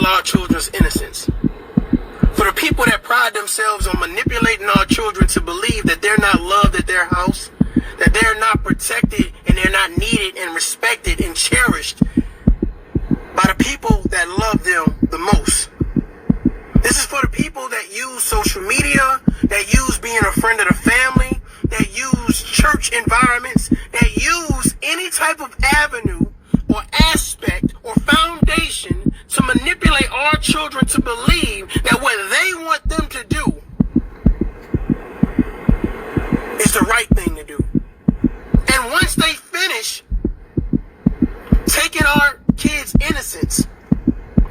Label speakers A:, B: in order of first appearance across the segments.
A: our children's innocence. For the people that pride themselves on manipulating our children to believe that they're not loved at their house, that they're not protected and they're not needed and respected and cherished by the people that love them the most. This is for the people that use social media, that use being a friend of the family, that use church environments, that use any type of avenue or aspect or foundation to manipulate our children to believe that what they want them to do is the right thing to do. And once they finish taking our kids' innocence,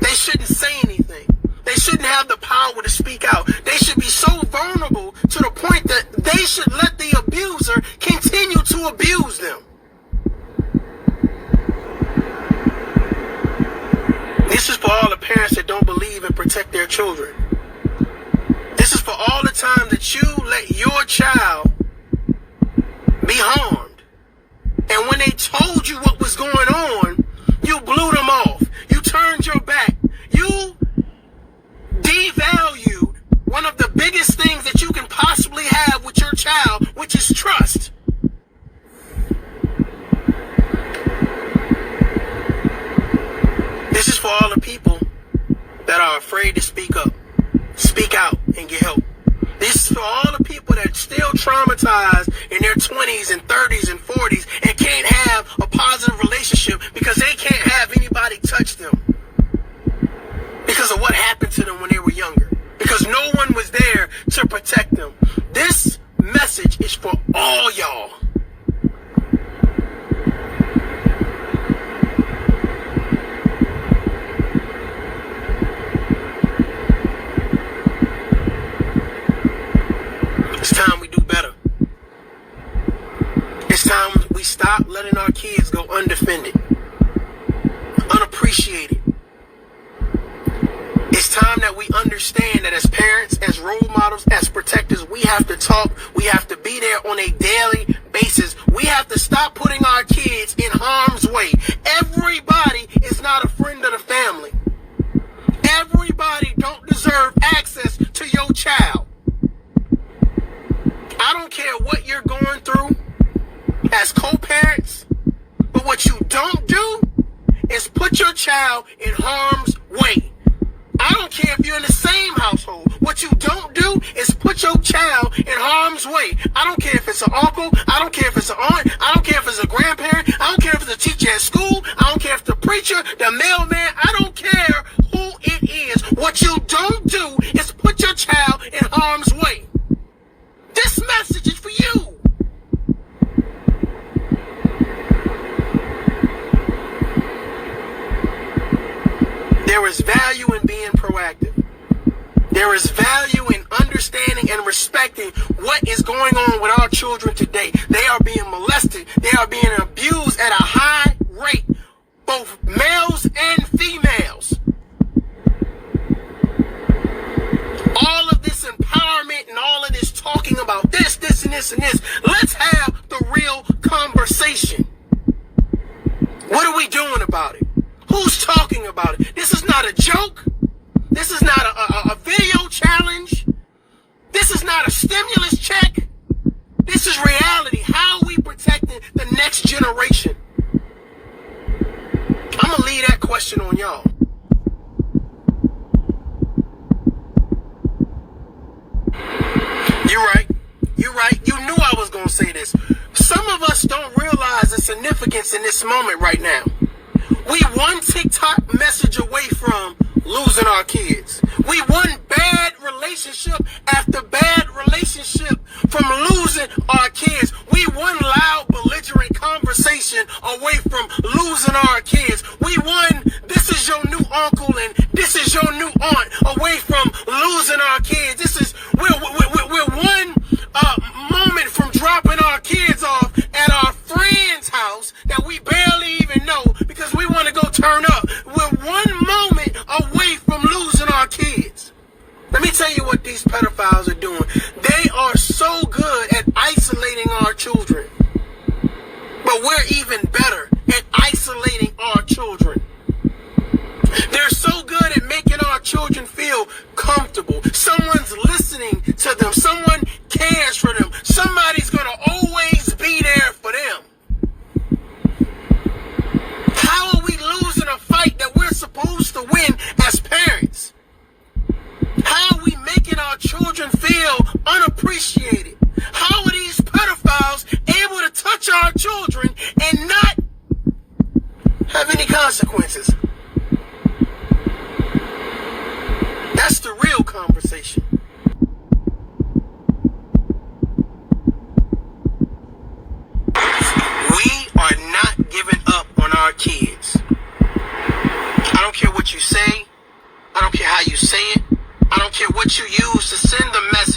A: they shouldn't say anything. They shouldn't have the power to speak out. They should be so vulnerable to the point that they should let the abuser continue to abuse them. This is for all the parents that don't believe and protect their children. This is for all the time that you let your child be harmed. And when they told you what was going on, you blew them off. You turned your back. You devalued one of the biggest things that you can possibly have with your child, which is trust. This is for all the people that are afraid to speak up, speak out, and get help. This is for all the people that are still traumatized in their 20s and 30s and 40s and can't have a positive relationship because they can't have anybody touch them because of what happened to them when they were younger, because no one was there to protect them. This message is for all y'all. It's time we do better. It's time we stop letting our kids go undefended, unappreciated. It's time that we understand that as parents, as role models, as protectors, we have to talk. We have to be there on a daily basis. We have to stop putting our kids in harm's way. Everybody is not a friend of the family. Everybody don't deserve access to your child. I don't care what you're going through as co-parents, but what you don't do is put your child in harm's way. I don't care if you're in the same household. What you don't do is put your child in harm's way. I don't care if it's an uncle. I don't care if it's an aunt. I don't care if it's a grandparent. I don't care if it's a teacher at school. I don't care if the preacher, the mailman. I don't care who it is. What you don't do is put your child in harm's way. This message is for you. There is value in being proactive. There is value in understanding and respecting what is going on with our children today. They are being molested. They are being abused at a high rate, both males and females. All of this empowerment and all of this talking about this, and this. Let's have the real conversation. What are we doing about it? Who's talking about it? This is not a joke. This is not a video challenge. This is not a stimulus check. This is reality. How are we protecting the next generation? I'm going to leave that question on y'all. You're right. You knew I was going to say this. Some of us don't realize the significance in this moment right now. We one TikTok message away from losing our kids. We one bad relationship after bad relationship from losing our kids. We one loud belligerent conversation away from losing our kids. We one this is your new uncle and this is your new aunt away from losing our kids. We're one moment from dropping our kids off at our friend's house that we barely even know because we want to go turn up. We're one moment away from losing our kids. Let me tell you what these pedophiles are doing. They are so good at isolating our children. But we're even better at isolating our children. They're so good at making have any consequences. That's the real conversation. We are not giving up on our kids. I don't care what you say. I don't care how you say it. I don't care what you use to send the message.